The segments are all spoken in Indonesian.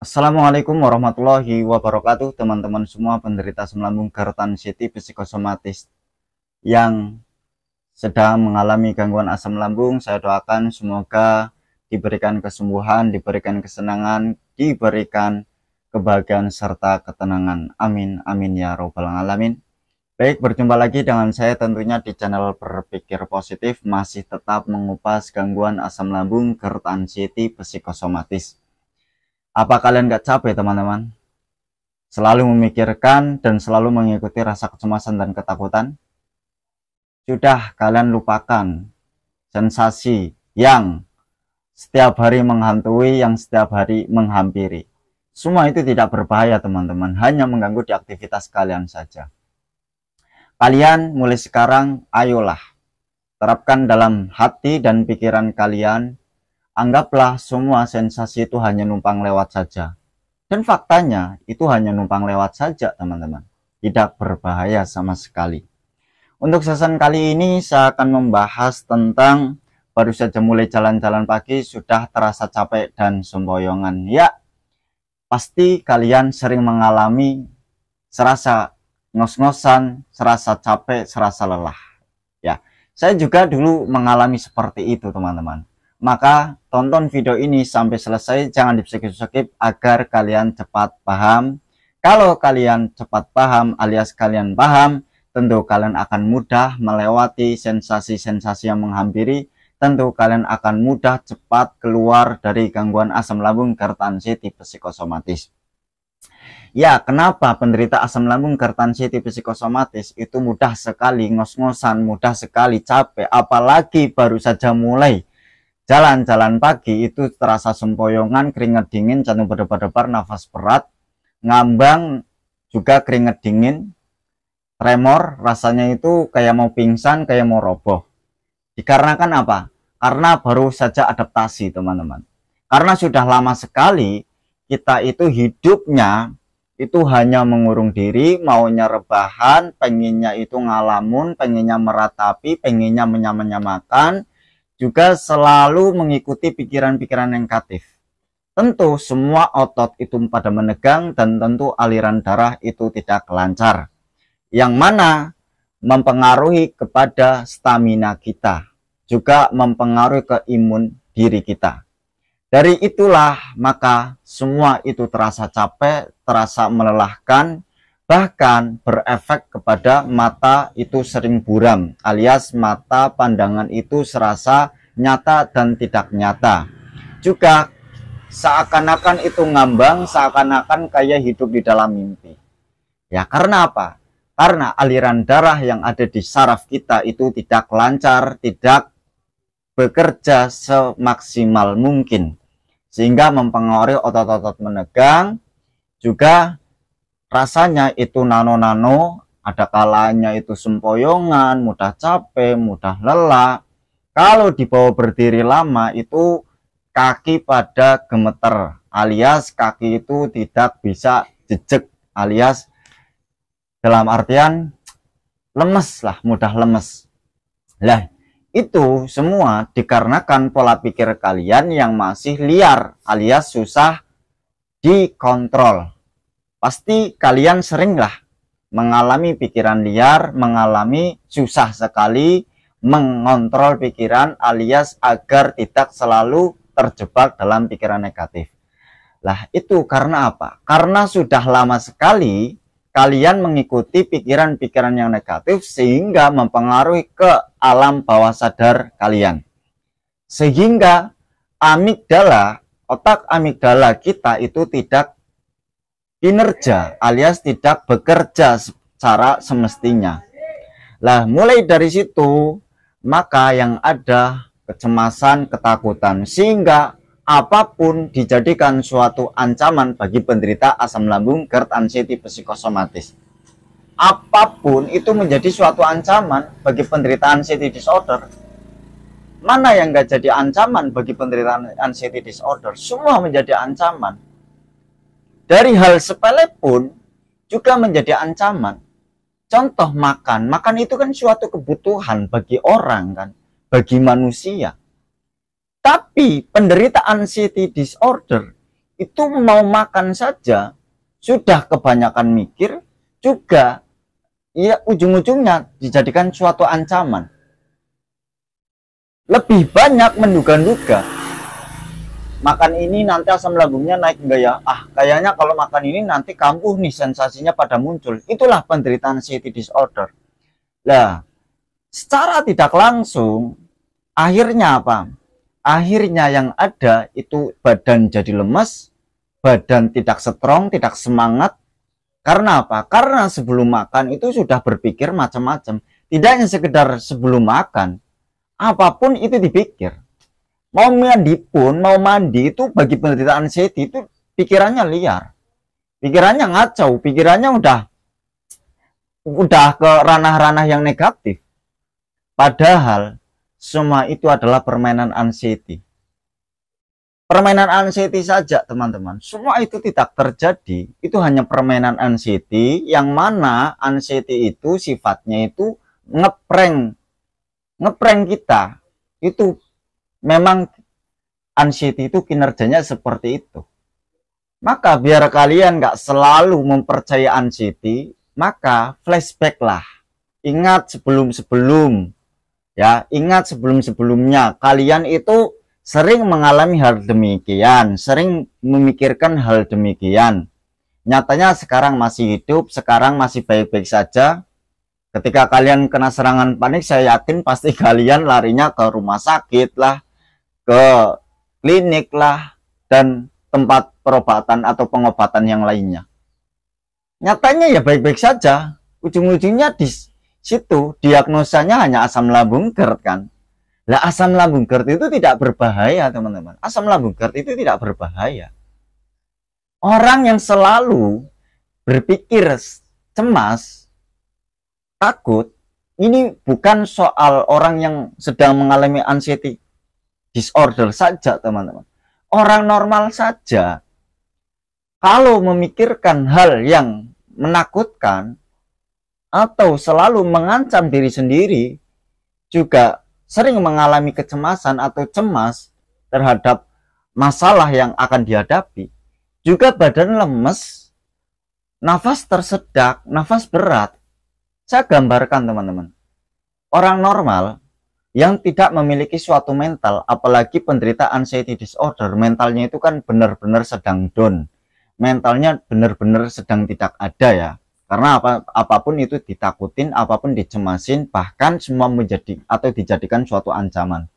Assalamualaikum warahmatullahi wabarakatuh, teman-teman semua penderita asam lambung gerd city psikosomatis yang sedang mengalami gangguan asam lambung. Saya doakan semoga diberikan kesembuhan, diberikan kesenangan, diberikan kebahagiaan serta ketenangan. Amin amin ya robbal alamin. Baik, berjumpa lagi dengan saya tentunya di channel Berpikir Positif, masih tetap mengupas gangguan asam lambung gerd city psikosomatis. Apa kalian gak capek, teman-teman? Selalu memikirkan dan selalu mengikuti rasa kecemasan dan ketakutan? Sudah kalian lupakan sensasi yang setiap hari menghantui, yang setiap hari menghampiri. Semua itu tidak berbahaya, teman-teman, hanya mengganggu di aktivitas kalian saja. Kalian mulai sekarang, ayolah, terapkan dalam hati dan pikiran kalian. Anggaplah semua sensasi itu hanya numpang lewat saja. Dan faktanya itu hanya numpang lewat saja, teman-teman. Tidak berbahaya sama sekali. Untuk season kali ini saya akan membahas tentang baru saja mulai jalan-jalan pagi sudah terasa capek dan sempoyongan. Ya, pasti kalian sering mengalami serasa ngos-ngosan, serasa capek, serasa lelah. Ya, saya juga dulu mengalami seperti itu, teman-teman. Maka tonton video ini sampai selesai, jangan di-skip agar kalian cepat paham. Kalau kalian cepat paham alias kalian paham, tentu kalian akan mudah melewati sensasi-sensasi yang menghampiri. Tentu kalian akan mudah cepat keluar dari gangguan asam lambung gerd city psikosomatis. Ya, kenapa penderita asam lambung gerd city psikosomatis itu mudah sekali ngos-ngosan, mudah sekali capek, apalagi baru saja mulai jalan-jalan pagi itu terasa sempoyongan, keringat dingin, jantung berdebar-debar, nafas berat, ngambang, juga keringat dingin, tremor, rasanya itu kayak mau pingsan, kayak mau roboh. Dikarenakan apa? Karena baru saja adaptasi, teman-teman. Karena sudah lama sekali kita itu hidupnya itu hanya mengurung diri, maunya rebahan, pengennya itu ngalamun, pengennya meratapi, pengennya menyamakan, juga selalu mengikuti pikiran-pikiran negatif. Tentu semua otot itu pada menegang dan tentu aliran darah itu tidak lancar. Yang mana mempengaruhi kepada stamina kita, juga mempengaruhi ke imun diri kita. Dari itulah maka semua itu terasa capek, terasa melelahkan, bahkan berefek kepada mata itu sering buram, alias mata pandangan itu serasa nyata dan tidak nyata. Juga seakan-akan itu ngambang, seakan-akan kayak hidup di dalam mimpi. Ya, karena apa? Karena aliran darah yang ada di saraf kita itu tidak lancar, tidak bekerja semaksimal mungkin, sehingga mempengaruhi otot-otot menegang, juga rasanya itu nano-nano, ada kalanya itu sempoyongan, mudah capek, mudah lelah. Kalau dibawa berdiri lama itu kaki pada gemeter, alias kaki itu tidak bisa jejek, alias dalam artian lemes lah, mudah lemes. Lah, itu semua dikarenakan pola pikir kalian yang masih liar, alias susah dikontrol. Pasti kalian seringlah mengalami pikiran liar, mengalami susah sekali mengontrol pikiran alias agar tidak selalu terjebak dalam pikiran negatif. Lah, itu karena apa? Karena sudah lama sekali kalian mengikuti pikiran-pikiran yang negatif sehingga mempengaruhi ke alam bawah sadar kalian. Sehingga amigdala, otak amigdala kita itu tidak kinerja alias tidak bekerja secara semestinya. Lah, mulai dari situ maka yang ada kecemasan, ketakutan, sehingga apapun dijadikan suatu ancaman bagi penderita asam lambung gerd city psikosomatis. Apapun itu menjadi suatu ancaman bagi penderita anxiety disorder. Mana yang gak jadi ancaman bagi penderita anxiety disorder? Semua menjadi ancaman. Dari hal sepele pun juga menjadi ancaman. Contoh makan itu kan suatu kebutuhan bagi orang kan, bagi manusia. Tapi penderita anxiety disorder itu mau makan saja sudah kebanyakan mikir, juga ya ujung-ujungnya dijadikan suatu ancaman. Lebih banyak menduga-duga, makan ini nanti asam lambungnya naik enggak ya? Kayaknya kalau makan ini nanti kambuh nih, sensasinya pada muncul. Itulah penderitaan anxiety disorder. Nah, secara tidak langsung, akhirnya apa? Akhirnya yang ada itu badan jadi lemes, badan tidak strong, tidak semangat. Karena apa? Karena sebelum makan itu sudah berpikir macam-macam. Tidak hanya sekedar sebelum makan, apapun itu dipikir. Mau mandi pun, mau mandi itu bagi penderita anxiety itu pikirannya liar. Pikirannya ngacau, pikirannya udah ke ranah-ranah yang negatif. Padahal semua itu adalah permainan anxiety. Permainan anxiety saja, teman-teman. Semua itu tidak terjadi. Itu hanya permainan anxiety, yang mana anxiety itu sifatnya itu ngeprank kita. Itu memang anxiety itu kinerjanya seperti itu. Maka biar kalian nggak selalu mempercayai anxiety, maka flashback lah. Ingat sebelum-sebelum, ya, ingat sebelum-sebelumnya kalian itu sering mengalami hal demikian, sering memikirkan hal demikian. Nyatanya sekarang masih hidup, sekarang masih baik-baik saja. Ketika kalian kena serangan panik, saya yakin pasti kalian larinya ke rumah sakit lah, ke klinik lah, dan tempat perobatan atau pengobatan yang lainnya. Nyatanya ya baik-baik saja. Ujung-ujungnya di situ diagnosanya hanya asam lambung GERD kan. Lah, asam lambung GERD itu tidak berbahaya, teman-teman. Asam lambung GERD itu tidak berbahaya. Orang yang selalu berpikir cemas, takut, ini bukan soal orang yang sedang mengalami anxiety disorder saja, teman-teman. Orang normal saja, kalau memikirkan hal yang menakutkan atau selalu mengancam diri sendiri, juga sering mengalami kecemasan atau cemas terhadap masalah yang akan dihadapi, juga badan lemes, nafas tersedak, nafas berat. Saya gambarkan, teman-teman, orang normal yang tidak memiliki suatu mental, apalagi penderita anxiety disorder, mentalnya itu kan benar-benar sedang down, mentalnya benar-benar sedang tidak ada ya. Karena apapun itu ditakutin, apapun dicemasin, bahkan semua menjadi atau dijadikan suatu ancaman.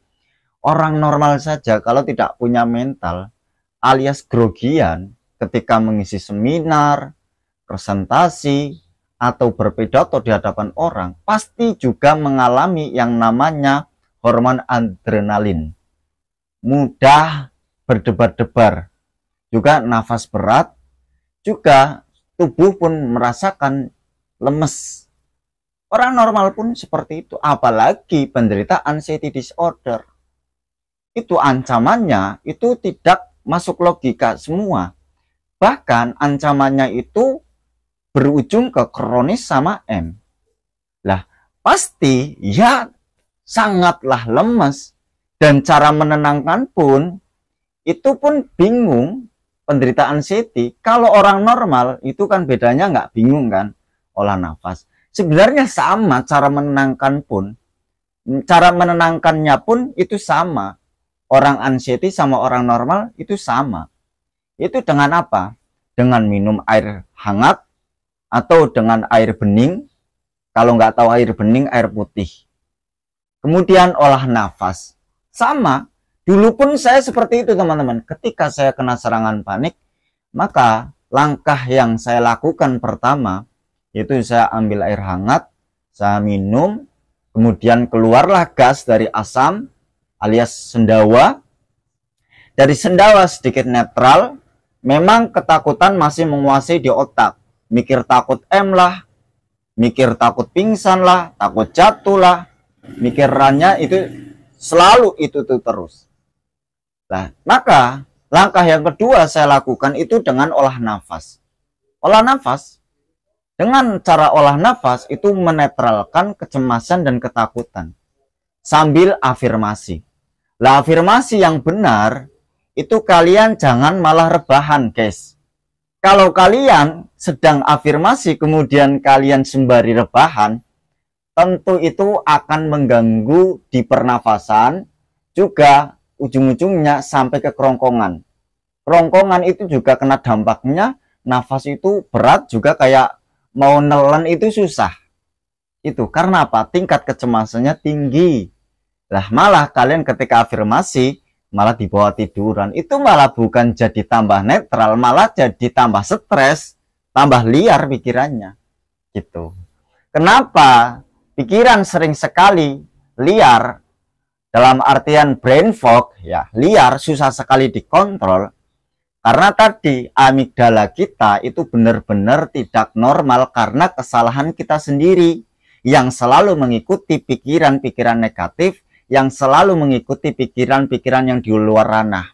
Orang normal saja kalau tidak punya mental alias grogian ketika mengisi seminar, presentasi, atau berpidato di hadapan orang, pasti juga mengalami yang namanya hormon adrenalin. Mudah berdebar-debar, juga nafas berat, juga tubuh pun merasakan lemes. Orang normal pun seperti itu, apalagi penderita anxiety disorder. Itu ancamannya itu tidak masuk logika semua. Bahkan ancamannya itu berujung ke kronis sama M. Lah, pasti ya sangatlah lemes, dan cara menenangkan pun itu pun bingung. Penderita anxiety, kalau orang normal itu kan bedanya nggak bingung kan, olah nafas. Sebenarnya sama, cara menenangkan pun, cara menenangkannya pun itu sama. Orang anxiety sama orang normal itu sama. Itu dengan apa? Dengan minum air hangat atau dengan air bening. Kalau nggak tahu air bening, air putih. Kemudian olah nafas. Sama. Dulu pun saya seperti itu, teman-teman. Ketika saya kena serangan panik, maka langkah yang saya lakukan pertama, itu saya ambil air hangat, saya minum, kemudian keluarlah gas dari asam alias sendawa. Dari sendawa sedikit netral, memang ketakutan masih menguasai di otak. Mikir takut M lah, mikir takut pingsan lah, takut jatuh lah, mikirannya itu selalu itu tuh terus. Nah, maka langkah yang kedua saya lakukan itu dengan olah nafas. Olah nafas, dengan cara olah nafas itu menetralkan kecemasan dan ketakutan sambil afirmasi. Lah, afirmasi yang benar itu kalian jangan malah rebahan, guys. Kalau kalian sedang afirmasi kemudian kalian sembari rebahan, tentu itu akan mengganggu di pernafasan, juga ujung-ujungnya sampai ke kerongkongan. Kerongkongan itu juga kena dampaknya, nafas itu berat, juga kayak mau nelen itu susah. Itu karena apa? Tingkat kecemasannya tinggi. Lah malah kalian ketika afirmasi malah dibawa tiduran, itu malah bukan jadi tambah netral, malah jadi tambah stres, tambah liar pikirannya gitu. Kenapa pikiran sering sekali liar, dalam artian brain fog ya, liar, susah sekali dikontrol? Karena tadi amigdala kita itu benar-benar tidak normal karena kesalahan kita sendiri yang selalu mengikuti pikiran-pikiran negatif, yang selalu mengikuti pikiran-pikiran yang di luar ranah.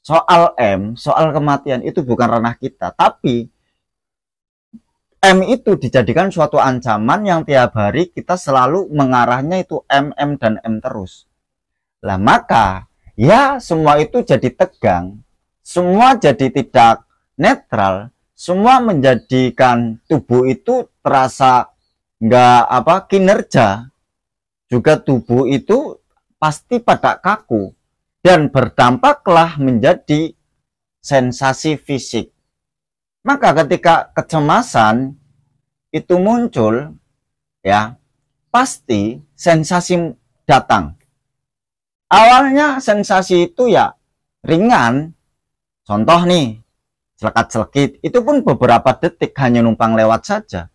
Soal M, soal kematian itu bukan ranah kita, tapi M itu dijadikan suatu ancaman yang tiap hari kita selalu mengarahnya itu M dan M terus. Lah maka ya semua itu jadi tegang, semua jadi tidak netral, semua menjadikan tubuh itu terasa nggak kinerja, juga tubuh itu pasti pada kaku dan berdampaklah menjadi sensasi fisik. Maka ketika kecemasan itu muncul ya, pasti sensasi datang. Awalnya sensasi itu ya ringan, contoh nih celekat-celekit, itu pun beberapa detik hanya numpang lewat saja.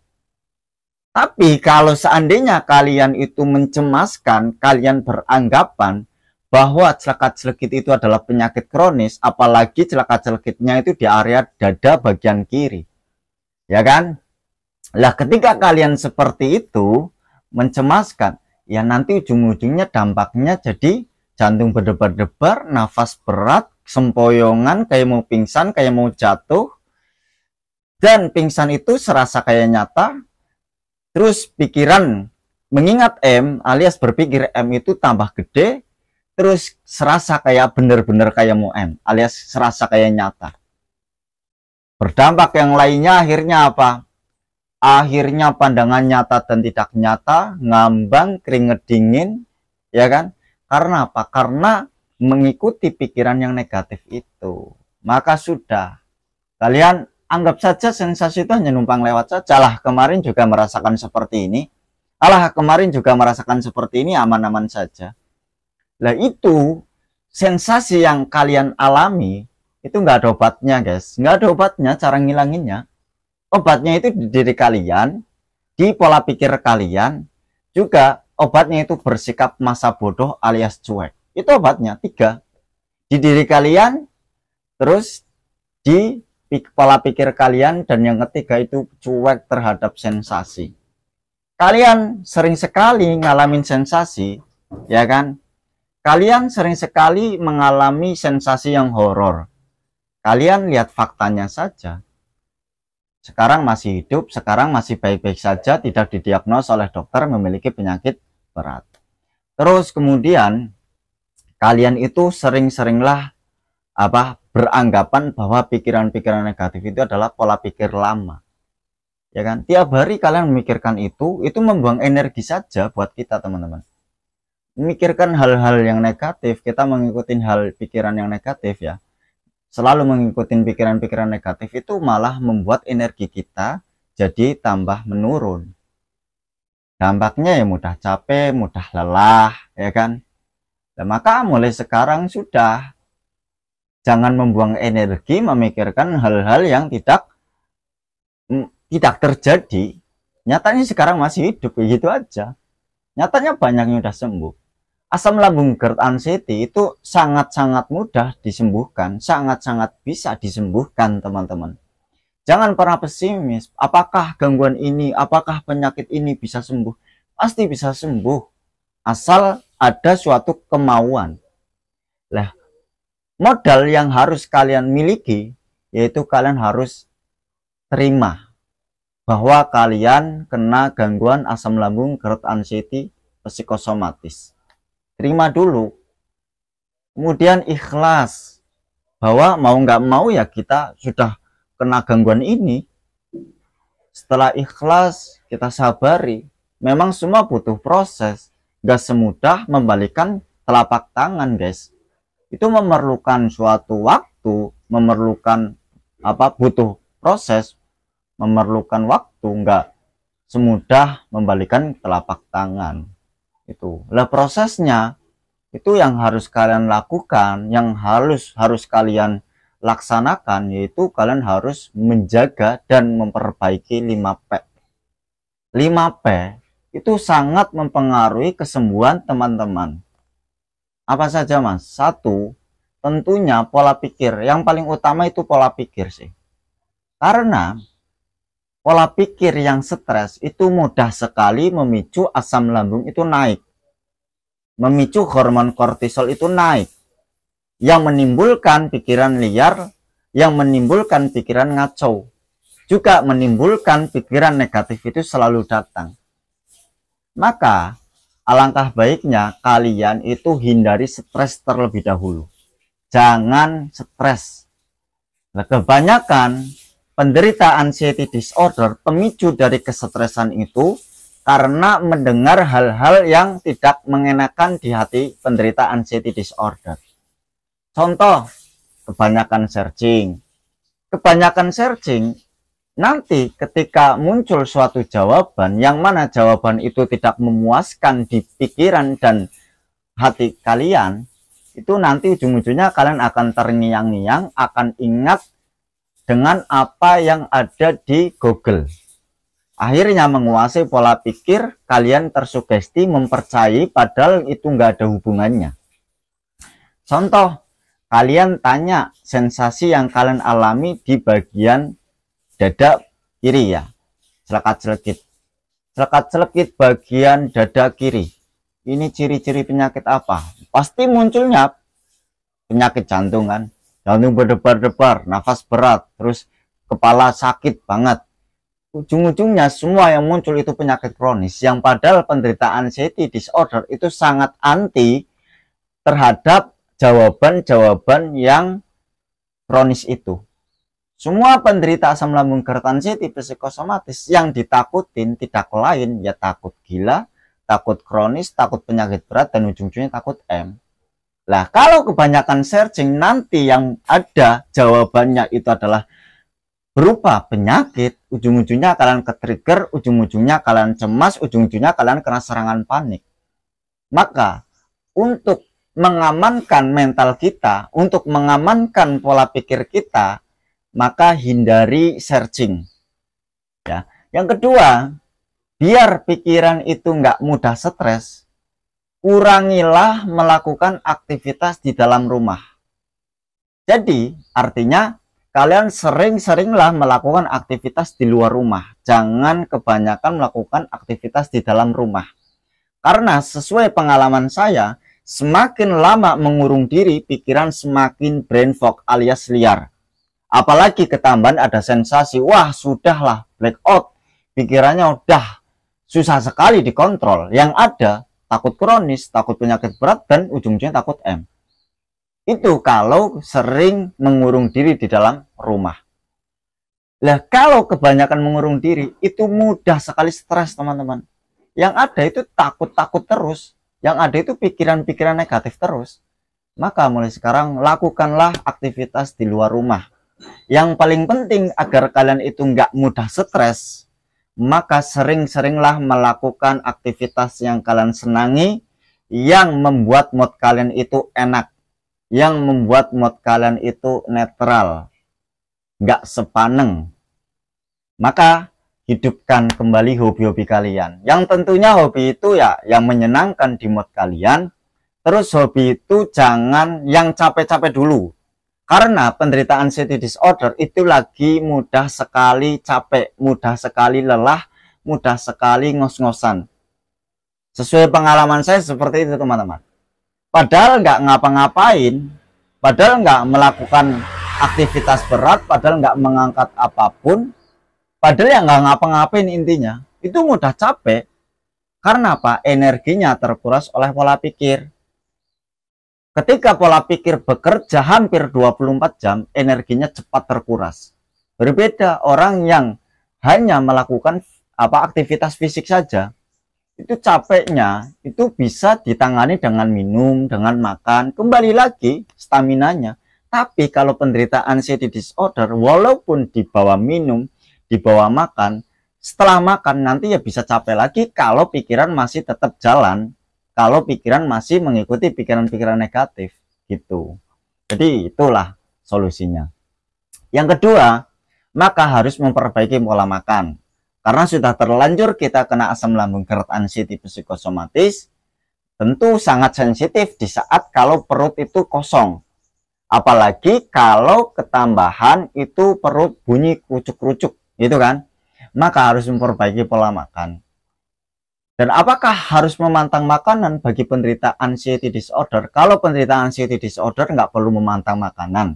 Tapi kalau seandainya kalian itu mencemaskan, kalian beranggapan bahwa celekat-celekit itu adalah penyakit kronis, apalagi celekat-celekitnya itu di area dada bagian kiri, ya kan? Lah ketika kalian seperti itu mencemaskan, ya nanti ujung-ujungnya dampaknya jadi jantung berdebar-debar, nafas berat, sempoyongan, kayak mau pingsan, kayak mau jatuh, dan pingsan itu serasa kayak nyata. Terus pikiran mengingat M alias berpikir M itu tambah gede, terus serasa kayak bener-bener kayak mau M alias serasa kayak nyata. Berdampak yang lainnya akhirnya apa? Akhirnya pandangan nyata dan tidak nyata, ngambang, keringet dingin, ya kan? Karena apa? Karena mengikuti pikiran yang negatif itu. Maka sudah, kalian anggap saja sensasi itu hanya numpang lewat saja. Lah kemarin juga merasakan seperti ini. Alah kemarin juga merasakan seperti ini, aman-aman saja. Lah itu sensasi yang kalian alami itu nggak ada obatnya, guys. Nggak ada obatnya cara ngilanginnya. Obatnya itu di diri kalian, di pola pikir kalian, juga obatnya itu bersikap masa bodoh alias cuek. Itu obatnya 3. Di diri kalian, terus di pola pikir kalian, dan yang ketiga itu cuek terhadap sensasi. Kalian sering sekali ngalamin sensasi, ya kan? Kalian sering sekali mengalami sensasi yang horor. Kalian lihat faktanya saja. Sekarang masih hidup, sekarang masih baik-baik saja, tidak didiagnos oleh dokter memiliki penyakit berat. Terus kemudian kalian itu sering-seringlah beranggapan bahwa pikiran-pikiran negatif itu adalah pola pikir lama, ya kan? Tiap hari kalian memikirkan itu membuang energi saja buat kita, teman-teman. Memikirkan hal-hal yang negatif, kita mengikuti hal pikiran yang negatif ya, selalu mengikuti pikiran-pikiran negatif itu malah membuat energi kita jadi tambah menurun. Dampaknya ya mudah capek, mudah lelah, ya kan? Nah, maka mulai sekarang sudah, jangan membuang energi memikirkan hal-hal yang tidak terjadi. Nyatanya sekarang masih hidup begitu aja. Nyatanya banyak yang sudah sembuh. Asam lambung GERD anxiety itu sangat-sangat mudah disembuhkan, sangat-sangat bisa disembuhkan, teman-teman. Jangan pernah pesimis. Apakah gangguan ini, apakah penyakit ini bisa sembuh? Pasti bisa sembuh, asal ada suatu kemauan. Lah, modal yang harus kalian miliki yaitu kalian harus terima bahwa kalian kena gangguan asam lambung GERD anxiety psikosomatis. Terima dulu, kemudian ikhlas, bahwa mau nggak mau ya kita sudah kena gangguan ini. Setelah ikhlas, kita sabari. Memang semua butuh proses. Gak semudah membalikan telapak tangan, guys. Itu memerlukan suatu waktu, memerlukan butuh proses, memerlukan waktu. Nggak semudah membalikan telapak tangan. Itu. Lah prosesnya itu yang harus kalian lakukan, yang harus kalian laksanakan, yaitu kalian harus menjaga dan memperbaiki 5P. 5P itu sangat mempengaruhi kesembuhan teman-teman. Apa saja, Mas? 1, tentunya pola pikir. Yang paling utama itu pola pikir sih. Karena pola pikir yang stres itu mudah sekali memicu asam lambung itu naik. Memicu hormon kortisol itu naik. Yang menimbulkan pikiran liar, yang menimbulkan pikiran ngaco, juga menimbulkan pikiran negatif itu selalu datang. Maka alangkah baiknya kalian itu hindari stres terlebih dahulu. Jangan stres. Nah, kebanyakan penderita anxiety disorder, pemicu dari kesetresan itu karena mendengar hal-hal yang tidak mengenakan di hati penderita anxiety disorder. Contoh, kebanyakan searching. Kebanyakan searching, nanti ketika muncul suatu jawaban, yang mana jawaban itu tidak memuaskan di pikiran dan hati kalian, itu nanti ujung-ujungnya kalian akan terngiang-ngiang, akan ingat dengan apa yang ada di Google. Akhirnya menguasai pola pikir, kalian tersugesti mempercayai padahal itu nggak ada hubungannya. Contoh, kalian tanya sensasi yang kalian alami di bagian dada kiri ya, celekat-celekit. Celekat-celekit bagian dada kiri. Ini ciri-ciri penyakit apa? Pasti munculnya penyakit jantung kan. Jantung berdebar-debar, nafas berat, terus kepala sakit banget. Ujung-ujungnya semua yang muncul itu penyakit kronis. Yang padahal penderita anxiety disorder itu sangat anti terhadap jawaban-jawaban yang kronis itu. Semua penderita asam lambung GERD anxiety psikosomatis yang ditakutin tidak lain ya takut gila, takut kronis, takut penyakit berat, dan ujung-ujungnya takut M. Lah kalau kebanyakan searching nanti yang ada jawabannya itu adalah berupa penyakit, ujung-ujungnya kalian ke-trigger, ujung-ujungnya kalian cemas, ujung-ujungnya kalian kena serangan panik. Maka untuk mengamankan mental kita, untuk mengamankan pola pikir kita, maka hindari searching. Ya. Yang kedua, biar pikiran itu nggak mudah stres, kurangilah melakukan aktivitas di dalam rumah. Jadi, artinya kalian sering-seringlah melakukan aktivitas di luar rumah. Jangan kebanyakan melakukan aktivitas di dalam rumah. Karena sesuai pengalaman saya, semakin lama mengurung diri, pikiran semakin brain fog alias liar. Apalagi ketambahan ada sensasi, wah sudahlah blackout, pikirannya udah susah sekali dikontrol. Yang ada takut kronis, takut penyakit berat, dan ujung-ujungnya takut M. Itu kalau sering mengurung diri di dalam rumah. Lah kalau kebanyakan mengurung diri, itu mudah sekali stres teman-teman. Yang ada itu takut-takut terus. Yang ada itu pikiran-pikiran negatif terus. Maka mulai sekarang lakukanlah aktivitas di luar rumah. Yang paling penting agar kalian itu nggak mudah stres, maka sering-seringlah melakukan aktivitas yang kalian senangi, yang membuat mood kalian itu enak, yang membuat mood kalian itu netral, nggak sepaneng. Maka hidupkan kembali hobi-hobi kalian, yang tentunya hobi itu ya yang menyenangkan di mood kalian. Terus hobi itu jangan yang capek-capek dulu, karena penderita anxiety disorder itu lagi mudah sekali capek, mudah sekali lelah, mudah sekali ngos-ngosan. Sesuai pengalaman saya seperti itu teman-teman. Padahal nggak ngapa-ngapain, padahal nggak melakukan aktivitas berat, padahal nggak mengangkat apapun, padahal ya nggak ngapa-ngapain intinya, itu mudah capek. Karena apa? Energinya terkuras oleh pola pikir. Ketika pola pikir bekerja hampir 24 jam, energinya cepat terkuras. Berbeda orang yang hanya melakukan aktivitas fisik saja, itu capeknya itu bisa ditangani dengan minum, dengan makan, kembali lagi staminanya. Tapi kalau penderita anxiety disorder, walaupun dibawa minum, dibawa makan, setelah makan nanti ya bisa capek lagi kalau pikiran masih tetap jalan, kalau pikiran masih mengikuti pikiran-pikiran negatif gitu. Jadi itulah solusinya. Yang kedua, maka harus memperbaiki pola makan. Karena sudah terlanjur kita kena asam lambung GERD anxiety psikosomatis, tentu sangat sensitif di saat kalau perut itu kosong. Apalagi kalau ketambahan itu perut bunyi kerucuk-kerucuk, gitu kan. Maka harus memperbaiki pola makan. Dan apakah harus memantang makanan bagi penderita anxiety disorder? Kalau penderita anxiety disorder nggak perlu memantang makanan.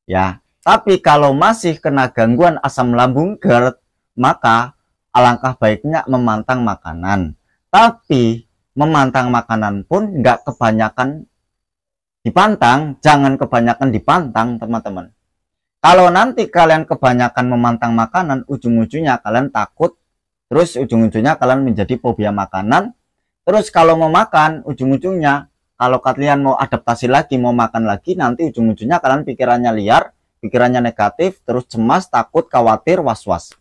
Ya, tapi kalau masih kena gangguan asam lambung GERD, maka alangkah baiknya memantang makanan. Tapi memantang makanan pun nggak kebanyakan dipantang, jangan kebanyakan dipantang teman-teman. Kalau nanti kalian kebanyakan memantang makanan, ujung-ujungnya kalian takut, terus ujung-ujungnya kalian menjadi fobia makanan. Terus kalau mau makan, ujung-ujungnya kalau kalian mau adaptasi lagi, mau makan lagi, nanti ujung-ujungnya kalian pikirannya liar, pikirannya negatif, terus cemas, takut, khawatir, was-was.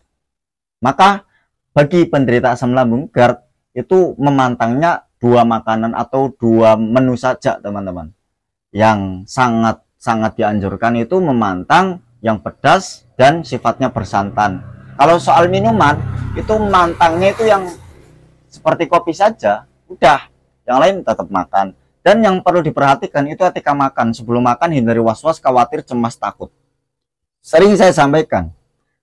Maka bagi penderita asam lambung GERD itu memantangnya 2 makanan atau 2 menu saja teman-teman. Yang sangat dianjurkan itu memantang yang pedas dan sifatnya bersantan. Kalau soal minuman itu mantangnya itu yang seperti kopi saja, udah, yang lain tetap makan. Dan yang perlu diperhatikan itu ketika makan, sebelum makan hindari was-was, khawatir, cemas, takut. Sering saya sampaikan.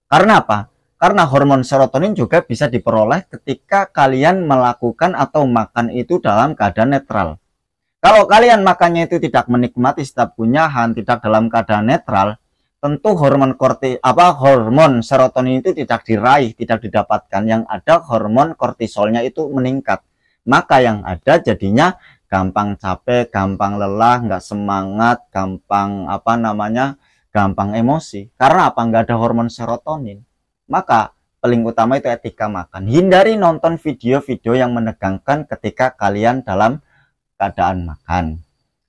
Karena apa? Karena hormon serotonin juga bisa diperoleh ketika kalian melakukan atau makan itu dalam keadaan netral. Kalau kalian makannya itu tidak menikmati setiap kunyahan, tidak dalam keadaan netral, tentu hormon serotonin itu tidak diraih, tidak didapatkan. Yang ada hormon kortisolnya itu meningkat. Maka yang ada jadinya gampang capek, gampang lelah, nggak semangat, gampang gampang emosi. Karena apa? Nggak ada hormon serotonin. Maka paling utama itu etika makan. Hindari nonton video-video yang menegangkan ketika kalian dalam keadaan makan.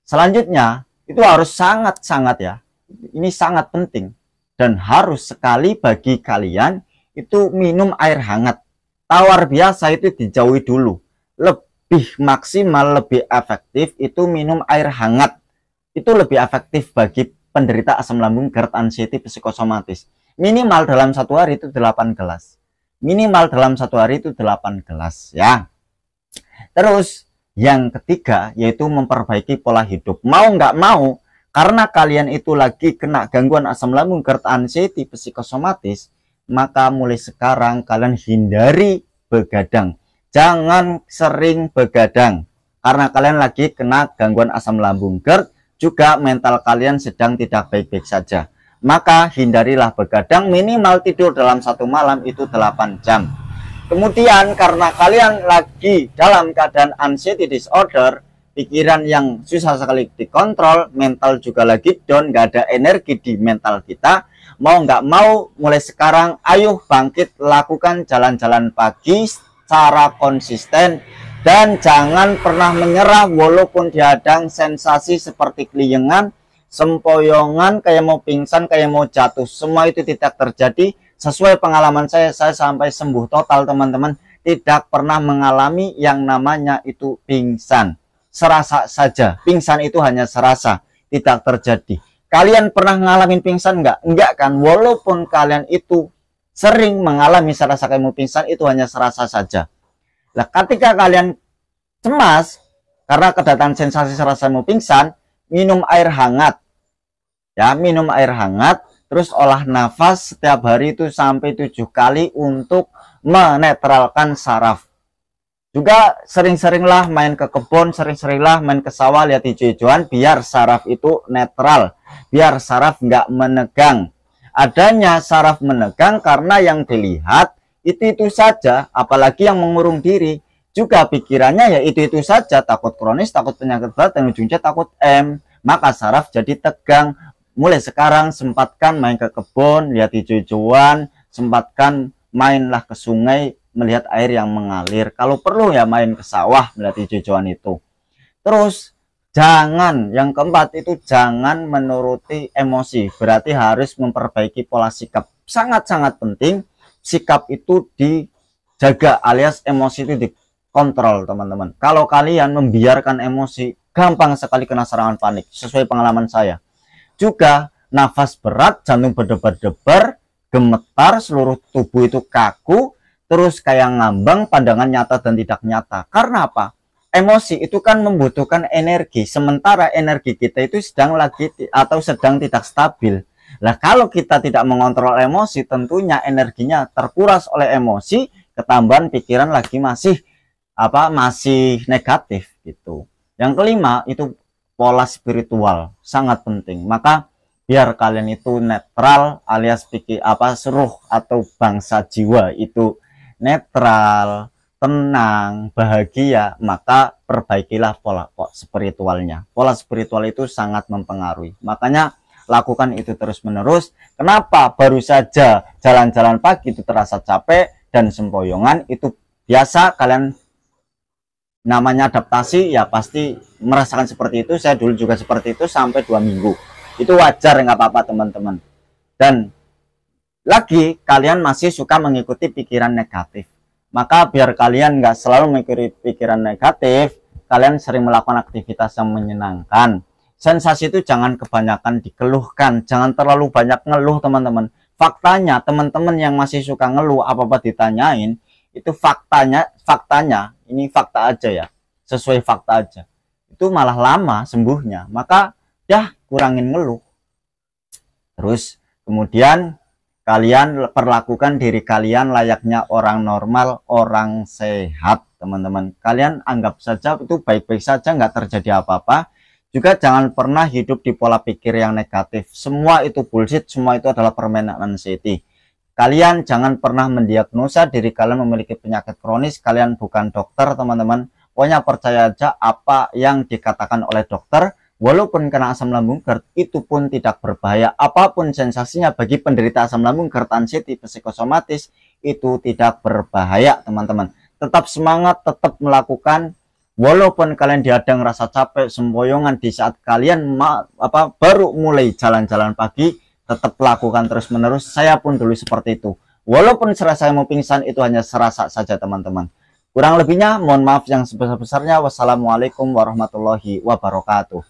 Selanjutnya, itu harus sangat-sangat ya. Ini sangat penting. Dan harus sekali bagi kalian itu minum air hangat. Tawar biasa itu dijauhi dulu. Lebih maksimal, lebih efektif itu minum air hangat. Itu lebih efektif bagi penderita asam lambung GERD anxiety psikosomatis. Minimal dalam 1 hari itu 8 gelas. Minimal dalam 1 hari itu 8 gelas ya. Terus yang ketiga yaitu memperbaiki pola hidup. Mau nggak mau, karena kalian itu lagi kena gangguan asam lambung GERD anxiety psikosomatis, maka mulai sekarang kalian hindari begadang. Jangan sering begadang. Karena kalian lagi kena gangguan asam lambung GERD, juga mental kalian sedang tidak baik-baik saja. Maka hindarilah begadang, minimal tidur dalam 1 malam itu 8 jam. Kemudian karena kalian lagi dalam keadaan anxiety disorder, pikiran yang susah sekali dikontrol, mental juga lagi down, nggak ada energi di mental kita. Mau nggak mau, mulai sekarang ayo bangkit, lakukan jalan-jalan pagi secara konsisten. Dan jangan pernah menyerah walaupun dihadang sensasi seperti keliengan, sempoyongan, kayak mau pingsan, kayak mau jatuh. Semua itu tidak terjadi. Sesuai pengalaman saya sampai sembuh total teman-teman. Tidak pernah mengalami yang namanya itu pingsan. Serasa saja. Pingsan itu hanya serasa. Tidak terjadi. Kalian pernah ngalamin pingsan nggak? Enggak kan? Walaupun kalian itu sering mengalami serasa kayak mau pingsan, itu hanya serasa saja. Nah, ketika kalian cemas karena kedatangan sensasi serasa mau pingsan, minum air hangat. Ya, minum air hangat, terus olah nafas setiap hari itu sampai 7 kali untuk menetralkan saraf. Juga sering-seringlah main ke kebun, sering-seringlah main ke sawah, lihat hijau-hijauan, biar saraf itu netral, biar saraf nggak menegang. Adanya saraf menegang karena yang dilihat itu saja, apalagi yang mengurung diri. Juga pikirannya ya itu-itu saja, takut kronis, takut penyakit berat, dan ujungnya takut M. Maka saraf jadi tegang. Mulai sekarang sempatkan main ke kebun, lihat hijau-hijauan, sempatkan mainlah ke sungai, melihat air yang mengalir. Kalau perlu ya main ke sawah, melihat hijau-hijauan itu. Terus jangan, yang keempat itu jangan menuruti emosi. Berarti harus memperbaiki pola sikap. Sangat-sangat penting sikap itu dijaga, alias emosi itu dikontrol, teman-teman. Kalau kalian membiarkan emosi, gampang sekali kena serangan panik, sesuai pengalaman saya. Juga nafas berat, jantung berdebar-debar, gemetar, seluruh tubuh itu kaku, terus kayak ngambang, pandangan nyata dan tidak nyata. Karena apa? Emosi itu kan membutuhkan energi, sementara energi kita itu sedang tidak stabil. Nah, kalau kita tidak mengontrol emosi, tentunya energinya terkuras oleh emosi, ketambahan pikiran lagi masih negatif gitu. Yang kelima itu pola spiritual, sangat penting. Maka biar kalian itu netral, alias seruh atau bangsa jiwa itu netral, tenang, bahagia, maka perbaikilah pola spiritualnya. Pola spiritual itu sangat mempengaruhi. Makanya lakukan itu terus-menerus. Kenapa? Baru saja jalan-jalan pagi itu terasa capek dan sempoyongan, itu biasa, kalian namanya adaptasi ya, pasti merasakan seperti itu. Saya dulu juga seperti itu sampai 2 minggu. Itu wajar, nggak apa-apa teman-teman. Dan lagi kalian masih suka mengikuti pikiran negatif, maka biar kalian nggak selalu mengikuti pikiran negatif, kalian sering melakukan aktivitas yang menyenangkan. Sensasi itu jangan kebanyakan dikeluhkan, jangan terlalu banyak ngeluh, teman-teman. Faktanya teman-teman yang masih suka ngeluh, apa-apa ditanyain, itu faktanya ini fakta aja ya, sesuai fakta aja, itu malah lama sembuhnya. Maka ya kurangin ngeluh. Terus kemudian kalian perlakukan diri kalian layaknya orang normal, orang sehat, teman-teman. Kalian anggap saja itu baik-baik saja, nggak terjadi apa-apa. Juga jangan pernah hidup di pola pikir yang negatif. Semua itu bullshit, semua itu adalah permainan anxiety. Kalian jangan pernah mendiagnosa diri kalian memiliki penyakit kronis. Kalian bukan dokter, teman-teman. Pokoknya percaya aja apa yang dikatakan oleh dokter. Walaupun kena asam lambung GERD, itu pun tidak berbahaya. Apapun sensasinya bagi penderita asam lambung GERD anxiety psikosomatis, itu tidak berbahaya, teman-teman. Tetap semangat, tetap melakukan. Walaupun kalian dihadang rasa capek, sempoyongan di saat kalian baru mulai jalan-jalan pagi, tetap lakukan terus-menerus. Saya pun dulu seperti itu. Walaupun serasa mau pingsan, itu hanya serasa saja, teman-teman. Kurang lebihnya mohon maaf yang sebesar-besarnya. Wassalamualaikum warahmatullahi wabarakatuh.